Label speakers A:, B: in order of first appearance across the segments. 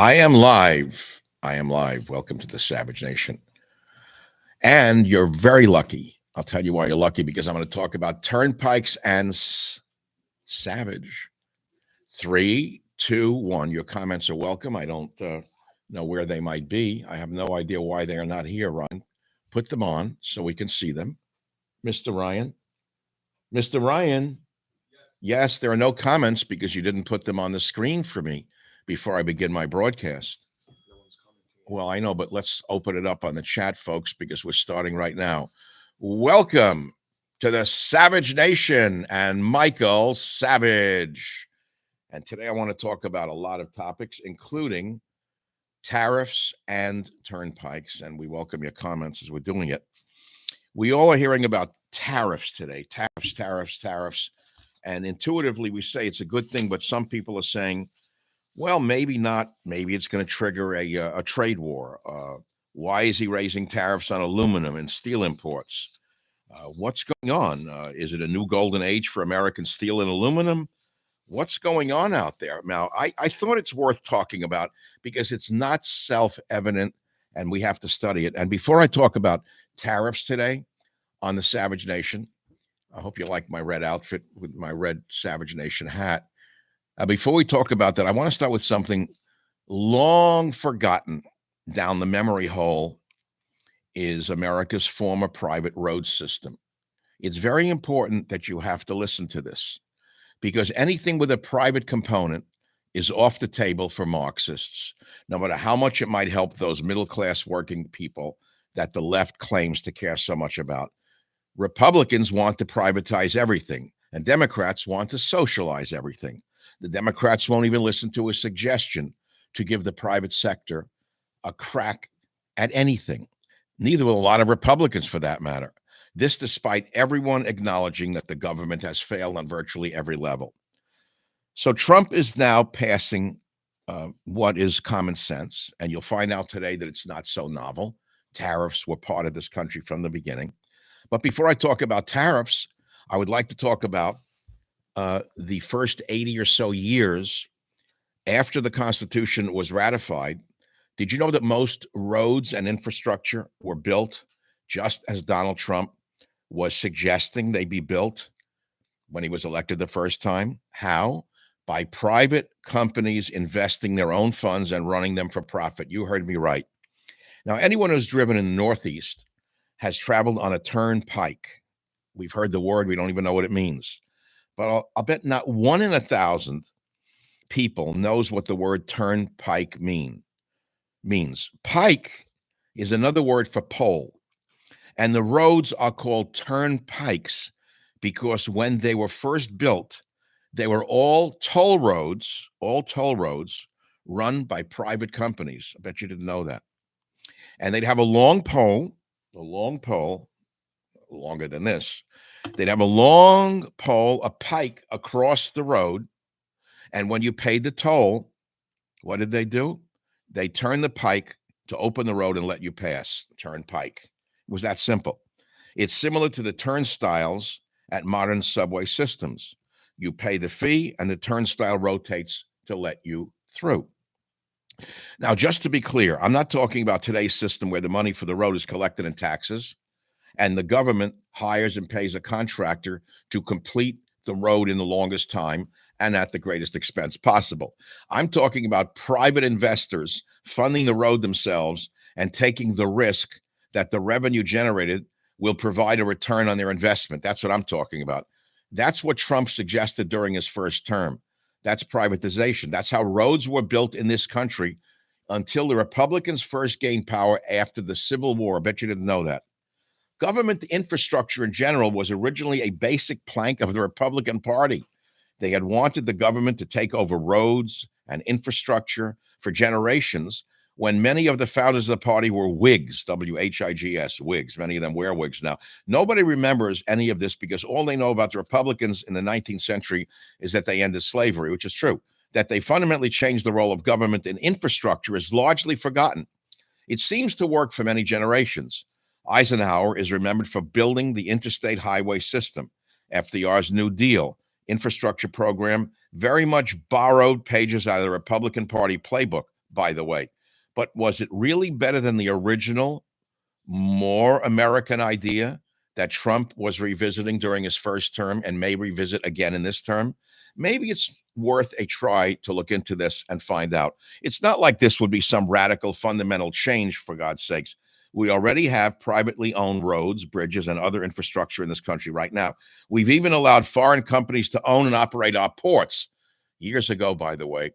A: I am live. I am live. Welcome to the Savage Nation. And you're very lucky. I'll tell you why you're lucky because I'm going to talk about Turnpikes and Savage. 3, 2, 1. Your comments are welcome. I don't know where they might be. I have no idea why they are not here, Ryan. Put them on so we can see them. Mr. Ryan. Mr. Ryan. Yes, there are no comments because you didn't put them on the screen for me before I begin my broadcast. Well, I know, but let's open it up on the chat, folks, because we're starting right now. Welcome to the Savage Nation and Michael Savage. And today I want to talk about a lot of topics, including tariffs and turnpikes. And we welcome your comments as we're doing it. We all are hearing about tariffs today. Tariffs. And intuitively, we say it's a good thing, but some people are saying, well, maybe not. Maybe it's going to trigger a trade war. Why is he raising tariffs on aluminum and steel imports? What's going on? Is it a new golden age for American steel and aluminum? What's going on out there? Now, I thought it's worth talking about because it's not self-evident and we have to study it. And before I talk about tariffs today on the Savage Nation, I hope you like my red outfit with my red Savage Nation hat. Before we talk about that, I want to start with something long forgotten down the memory hole is America's former private road system. It's very important that you have to listen to this because anything with a private component is off the table for Marxists, no matter how much it might help those middle-class working people that the left claims to care so much about. Republicans want to privatize everything, and Democrats want to socialize everything. The Democrats won't even listen to a suggestion to give the private sector a crack at anything. Neither will a lot of Republicans, for that matter. This despite everyone acknowledging that the government has failed on virtually every level. So Trump is now passing what is common sense, and you'll find out today that it's not so novel. Tariffs were part of this country from the beginning. But before I talk about tariffs, I would like to talk about the first 80 or so years after the Constitution was ratified. Did you know that most roads and infrastructure were built just as Donald Trump was suggesting they be built when he was elected the first time? How? By private companies investing their own funds and running them for profit. You heard me right. Now, anyone who's driven in the Northeast has traveled on a turnpike. We've heard the word. We don't even know what it means. But I'll bet not 1 in 1,000 people knows what the word turnpike means. Pike is another word for pole. And the roads are called turnpikes because when they were first built, they were all toll roads run by private companies. I bet you didn't know that. And they'd have a long pole, longer than this. They'd have a long pole, a pike across the road. And when you paid the toll, what did they do? They turned the pike to open the road and let you pass. Turnpike. It was that simple. It's similar to the turnstiles at modern subway systems. You pay the fee and the turnstile rotates to let you through. Now, just to be clear, I'm not talking about today's system where the money for the road is collected in taxes and the government hires and pays a contractor to complete the road in the longest time and at the greatest expense possible. I'm talking about private investors funding the road themselves and taking the risk that the revenue generated will provide a return on their investment. That's what I'm talking about. That's what Trump suggested during his first term. That's privatization. That's how roads were built in this country until the Republicans first gained power after the Civil War. I bet you didn't know that. Government infrastructure in general was originally a basic plank of the Republican Party. They had wanted the government to take over roads and infrastructure for generations when many of the founders of the party were Whigs, W-H-I-G-S, Whigs. Many of them wear wigs now. Nobody remembers any of this because all they know about the Republicans in the 19th century is that they ended slavery, which is true. That they fundamentally changed the role of government in infrastructure is largely forgotten. It seems to work for many generations. Eisenhower is remembered for building the interstate highway system. FDR's New Deal infrastructure program very much borrowed pages out of the Republican Party playbook. by the way. But was it really better than the original, more American idea that Trump was revisiting during his first term and may revisit again in this term? Maybe it's worth a try to look into this and find out. It's not like this would be some radical fundamental change, for God's sakes. We already have privately owned roads, bridges, and other infrastructure in this country right now. We've even allowed foreign companies to own and operate our ports. Years ago, by the way,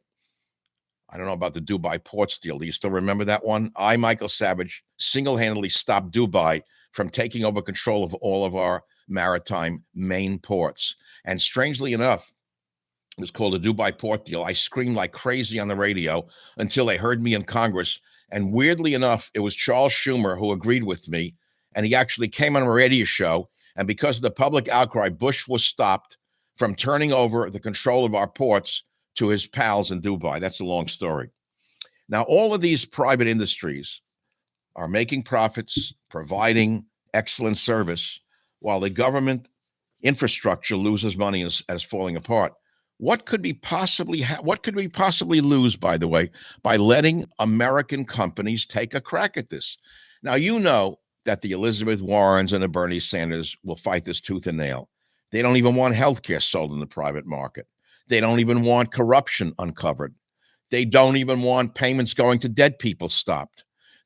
A: I don't know about the Dubai ports deal. Do you still remember that one? Michael Savage, single-handedly stopped Dubai from taking over control of all of our maritime main ports. And strangely enough, it was called the Dubai port deal. I screamed like crazy on the radio until they heard me in Congress. And weirdly enough, it was Charles Schumer who agreed with me. And he actually came on a radio show. And because of the public outcry, Bush was stopped from turning over the control of our ports to his pals in Dubai. That's a long story. Now, all of these private industries are making profits, providing excellent service, while the government infrastructure loses money as falling apart. What could we possibly lose, by the way, by letting American companies take a crack at this? Now, you know that the Elizabeth Warrens and the Bernie Sanders will fight this tooth and nail. They don't even want health care sold in the private market. They don't even want corruption uncovered. They don't even want payments going to dead people stopped.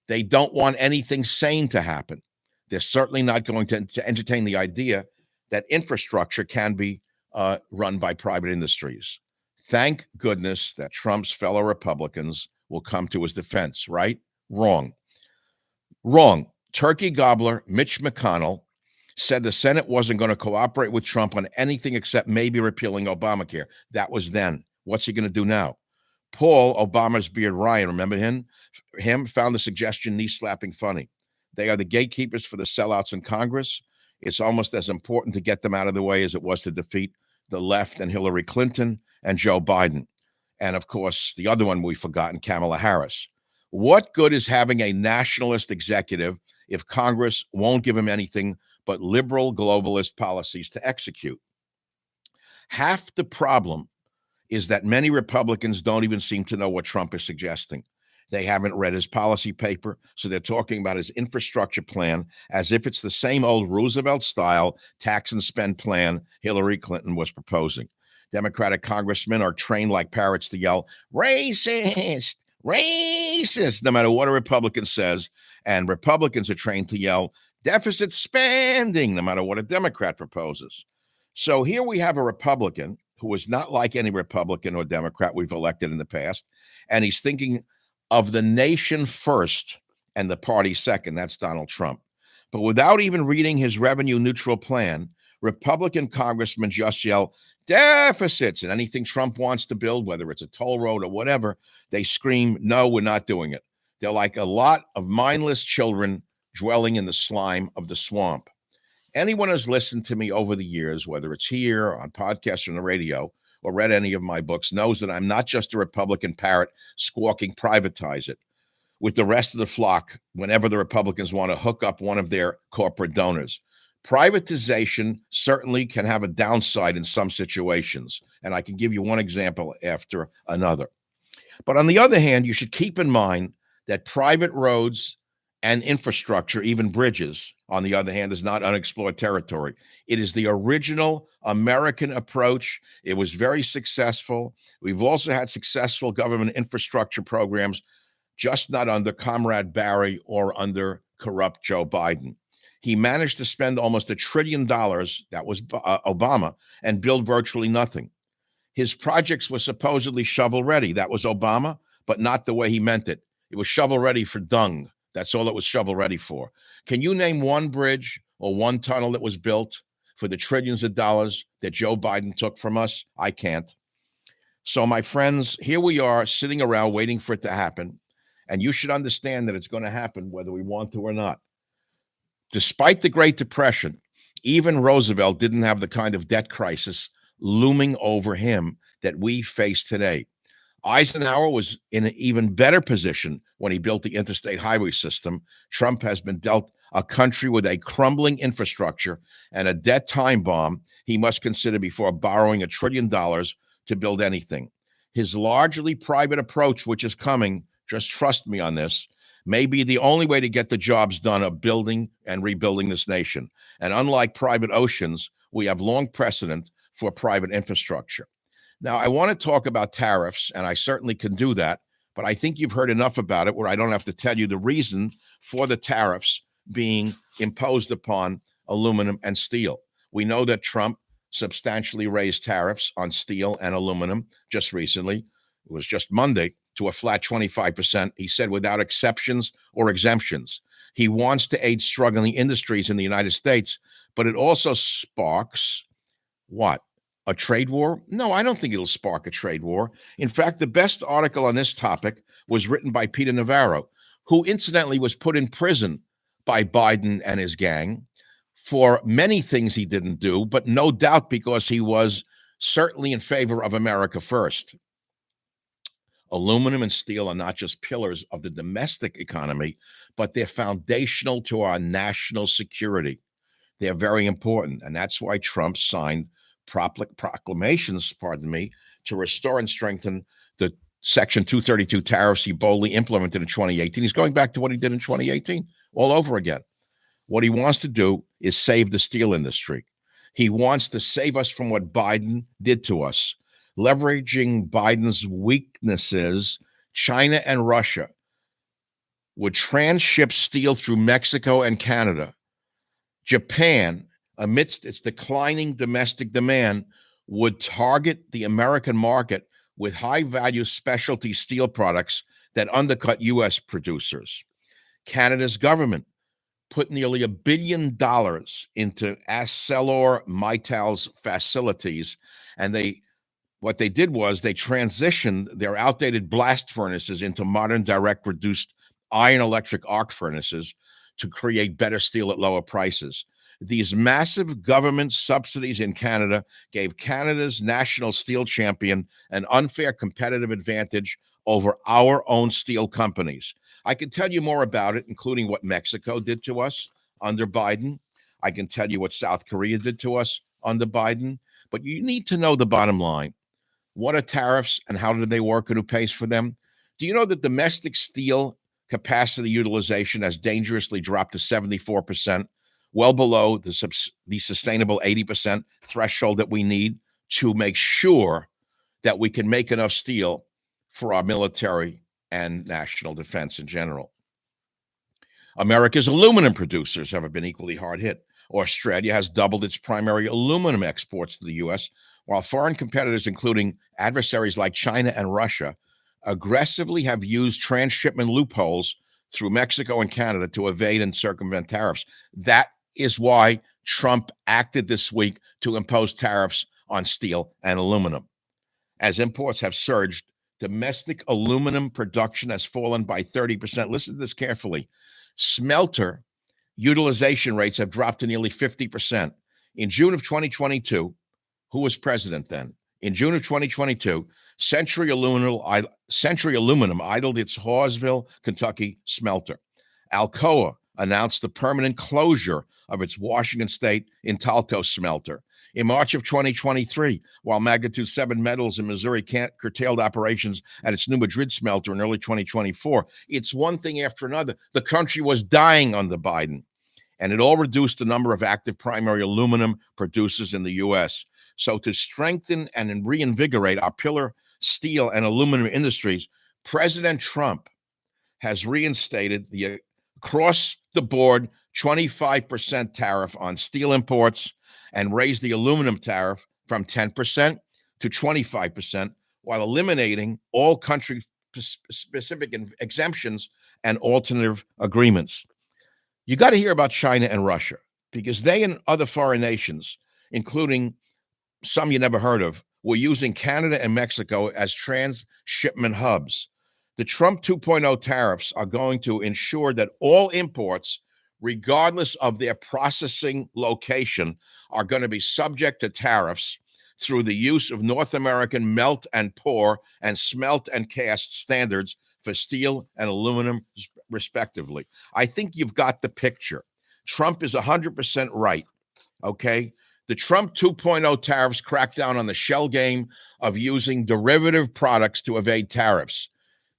A: They don't want anything sane to happen. They're certainly not going to entertain the idea that infrastructure can be run by private industries. Thank goodness that Trump's fellow Republicans will come to his defense, right? Wrong. Turkey gobbler Mitch McConnell said the Senate wasn't going to cooperate with Trump on anything except maybe repealing Obamacare. That was then. What's he going to do now? Paul, Obama's beard Ryan, remember him? Found the suggestion knee-slapping funny. They are the gatekeepers for the sellouts in Congress. It's almost as important to get them out of the way as it was to defeat the left and Hillary Clinton and Joe Biden. And, of course, the other one we've forgotten, Kamala Harris. What good is having a nationalist executive if Congress won't give him anything but liberal globalist policies to execute? Half the problem is that many Republicans don't even seem to know what Trump is suggesting. They haven't read his policy paper, so they're talking about his infrastructure plan as if it's the same old Roosevelt-style tax and spend plan Hillary Clinton was proposing. Democratic congressmen are trained like parrots to yell, racist, racist, no matter what a Republican says, and Republicans are trained to yell, deficit spending, no matter what a Democrat proposes. So here we have a Republican who is not like any Republican or Democrat we've elected in the past, and he's thinking of the nation first and the party second. That's Donald Trump. But without even reading his revenue neutral plan, Republican congressmen just yell deficits, and anything Trump wants to build, whether it's a toll road or whatever, they scream, no, we're not doing it. They're like a lot of mindless children dwelling in the slime of the swamp. Anyone who's listened to me over the years, whether it's here, on podcasts, or on the radio, or read any of my books, knows that I'm not just a Republican parrot squawking privatize it with the rest of the flock whenever the Republicans want to hook up one of their corporate donors. Privatization certainly can have a downside in some situations, and I can give you one example after another. But on the other hand, you should keep in mind that private roads and infrastructure, even bridges, on the other hand, is not unexplored territory. It is the original American approach. It was very successful. We've also had successful government infrastructure programs, just not under Comrade Barry or under corrupt Joe Biden. He managed to spend almost $1 trillion, that was Obama, and build virtually nothing. His projects were supposedly shovel-ready. That was Obama, but not the way he meant it. It was shovel-ready for dung. That's all it was shovel-ready for. Can you name one bridge or one tunnel that was built for the trillions of dollars that Joe Biden took from us? I can't. So, my friends, here we are sitting around waiting for it to happen, and you should understand that it's going to happen whether we want to or not. Despite the Great Depression, even Roosevelt didn't have the kind of debt crisis looming over him that we face today. Eisenhower was in an even better position when he built the interstate highway system. Trump has been dealt a country with a crumbling infrastructure and a debt time bomb he must consider before borrowing $1 trillion to build anything. His largely private approach, which is coming, just trust me on this, may be the only way to get the jobs done of building and rebuilding this nation. And unlike private oceans, we have long precedent for private infrastructure. Now, I want to talk about tariffs, and I certainly can do that, but I think you've heard enough about it where I don't have to tell you the reason for the tariffs being imposed upon aluminum and steel. We know that Trump substantially raised tariffs on steel and aluminum just recently. It was just Monday to a flat 25%. He said without exceptions or exemptions. He wants to aid struggling industries in the United States, but it also sparks what? A trade war? No, I don't think it'll spark a trade war. In fact, the best article on this topic was written by Peter Navarro, who incidentally was put in prison by Biden and his gang for many things he didn't do, but no doubt because he was certainly in favor of America first. Aluminum and steel are not just pillars of the domestic economy, but they're foundational to our national security. They're very important, and that's why Trump signed proclamations, to restore and strengthen the Section 232 tariffs he boldly implemented in 2018. He's going back to what he did in 2018 all over again. What he wants to do is save the steel industry. He wants to save us from what Biden did to us. Leveraging Biden's weaknesses, China and Russia would transship steel through Mexico and Canada. Japan, amidst its declining domestic demand, would target the American market with high-value specialty steel products that undercut U.S. producers. Canada's government put nearly $1 billion into ArcelorMittal's facilities, and what they did was they transitioned their outdated blast furnaces into modern direct reduced iron electric arc furnaces to create better steel at lower prices. These massive government subsidies in Canada gave Canada's national steel champion an unfair competitive advantage over our own steel companies. I can tell you more about it, including what Mexico did to us under Biden. I can tell you what South Korea did to us under Biden. But you need to know the bottom line. What are tariffs and how do they work and who pays for them? Do you know that domestic steel capacity utilization has dangerously dropped to 74%, well below the sustainable 80% threshold that we need to make sure that we can make enough steel for our military and national defense in general? America's aluminum producers have been equally hard hit. Australia has doubled its primary aluminum exports to the U.S., while foreign competitors, including adversaries like China and Russia, aggressively have used transshipment loopholes through Mexico and Canada to evade and circumvent tariffs. That is why Trump acted this week to impose tariffs on steel and aluminum. As imports have surged, domestic aluminum production has fallen by 30%. Listen to this carefully. Smelter utilization rates have dropped to nearly 50%. In June of 2022, who was president then? In June of 2022, Century Aluminum idled its Hawesville, Kentucky smelter. Alcoa announced the permanent closure of its Washington State Intalco smelter. In March of 2023, while magnitude 7 metals in Missouri curtailed operations at its New Madrid smelter in early 2024, it's one thing after another. The country was dying under Biden, and it all reduced the number of active primary aluminum producers in the U.S. So to strengthen and reinvigorate our pillar steel and aluminum industries, President Trump has reinstated the across-the-board 25% tariff on steel imports and raised the aluminum tariff from 10% to 25%, while eliminating all country-specific exemptions and alternative agreements. You got to hear about China and Russia, because they and other foreign nations, including some you never heard of, were using Canada and Mexico as transshipment hubs. The Trump 2.0 tariffs are going to ensure that all imports, regardless of their processing location, are going to be subject to tariffs through the use of North American melt and pour and smelt and cast standards for steel and aluminum, respectively. I think you've got the picture. Trump is 100% right, okay? The Trump 2.0 tariffs crack down on the shell game of using derivative products to evade tariffs.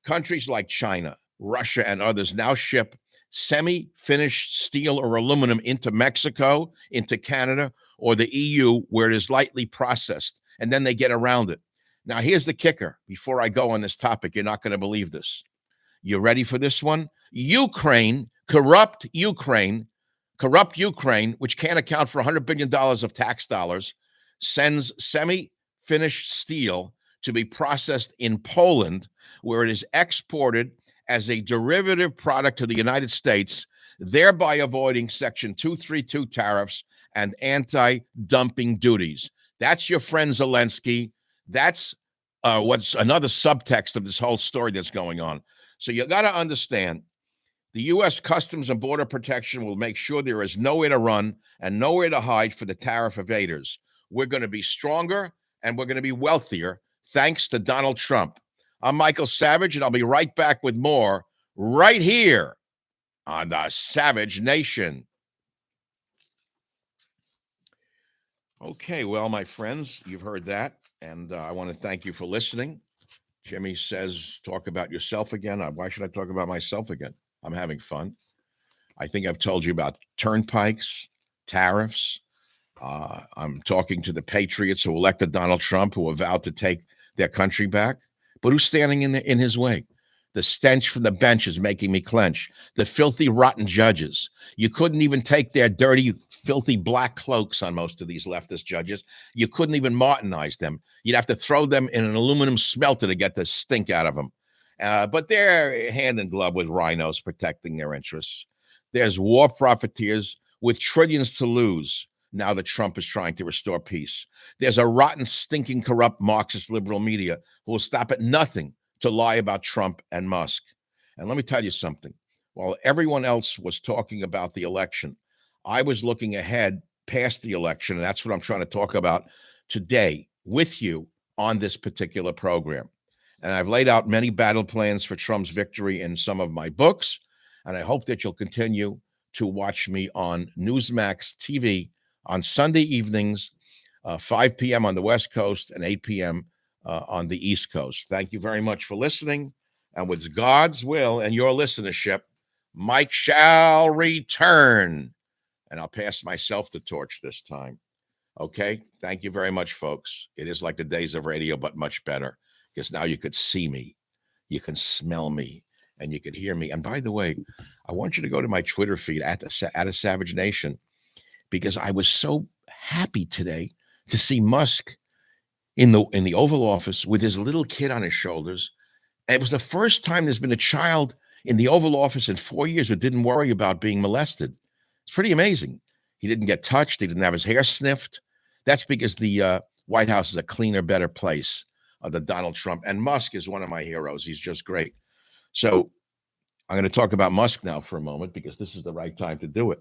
A: Countries like China, Russia, and others now ship semi-finished steel or aluminum into Mexico, into Canada, or the EU, where it is lightly processed, and then they get around it. Now, here's the kicker. Before I go on this topic, you're not going to believe this. You ready for this one? Corrupt Ukraine, which can't account for $100 billion of tax dollars, sends semi-finished steel to be processed in Poland, where it is exported as a derivative product to the United States, thereby avoiding Section 232 tariffs and anti-dumping duties. That's your friend Zelensky. That's what's another subtext of this whole story that's going on. So you got to understand, the U.S. Customs and Border Protection will make sure there is nowhere to run and nowhere to hide for the tariff evaders. We're going to be stronger and we're going to be wealthier thanks to Donald Trump. I'm Michael Savage, and I'll be right back with more right here on the Savage Nation. Okay, well, my friends, you've heard that, and I want to thank you for listening. Jimmy says, talk about yourself again. Why should I talk about myself again? I'm having fun. I think I've told you about turnpikes, tariffs. I'm talking to the patriots who elected Donald Trump, who are vowed to take their country back. But who's standing in his way? The stench from the bench is making me clench. The filthy, rotten judges. You couldn't even take their dirty, filthy black cloaks on most of these leftist judges. You couldn't even Martinize them. You'd have to throw them in an aluminum smelter to get the stink out of them. But they're hand in glove with rhinos protecting their interests. There's war profiteers with trillions to lose now that Trump is trying to restore peace. There's a rotten, stinking, corrupt Marxist liberal media who will stop at nothing to lie about Trump and Musk. And let me tell you something. While everyone else was talking about the election, I was looking ahead past the election, and that's what I'm trying to talk about today with you on this particular program. And I've laid out many battle plans for Trump's victory in some of my books, and I hope that you'll continue to watch me on Newsmax TV on Sunday evenings, 5 p.m. on the West Coast and 8 p.m. On the East Coast. Thank you very much for listening. And with God's will and your listenership, Mike shall return. And I'll pass myself the torch this time. Okay? Thank you very much, folks. It is like the days of radio, but much better, because now you could see me, you can smell me, and you can hear me. And by the way, I want you to go to my Twitter feed at a Savage Nation, because I was so happy today to see Musk in the Oval Office with his little kid on his shoulders. And it was the first time there's been a child in the Oval Office in 4 years who didn't worry about being molested. It's pretty amazing. He didn't get touched. He didn't have his hair sniffed. That's because the White House is a cleaner, better place than Donald Trump. And Musk is one of my heroes. He's just great. So I'm going to talk about Musk now for a moment, because this is the right time to do it.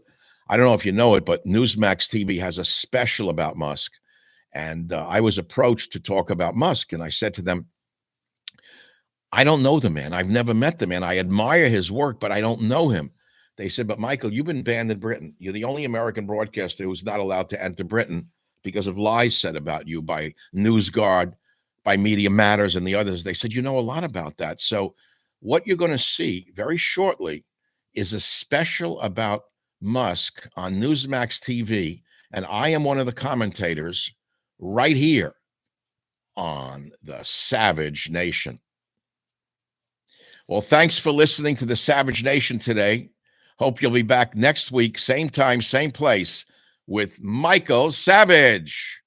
A: I don't know if you know it, but Newsmax TV has a special about Musk. And I was approached to talk about Musk. And I said to them, I don't know the man. I've never met the man. I admire his work, but I don't know him. They said, but Michael, you've been banned in Britain. You're the only American broadcaster who's not allowed to enter Britain because of lies said about you by NewsGuard, by Media Matters, and the others. They said, you know a lot about that. So what you're going to see very shortly is a special about Musk on Newsmax TV. And I am one of the commentators right here on the Savage Nation. Well, thanks for listening to the Savage Nation today. Hope you'll be back next week, same time, same place, with Michael Savage.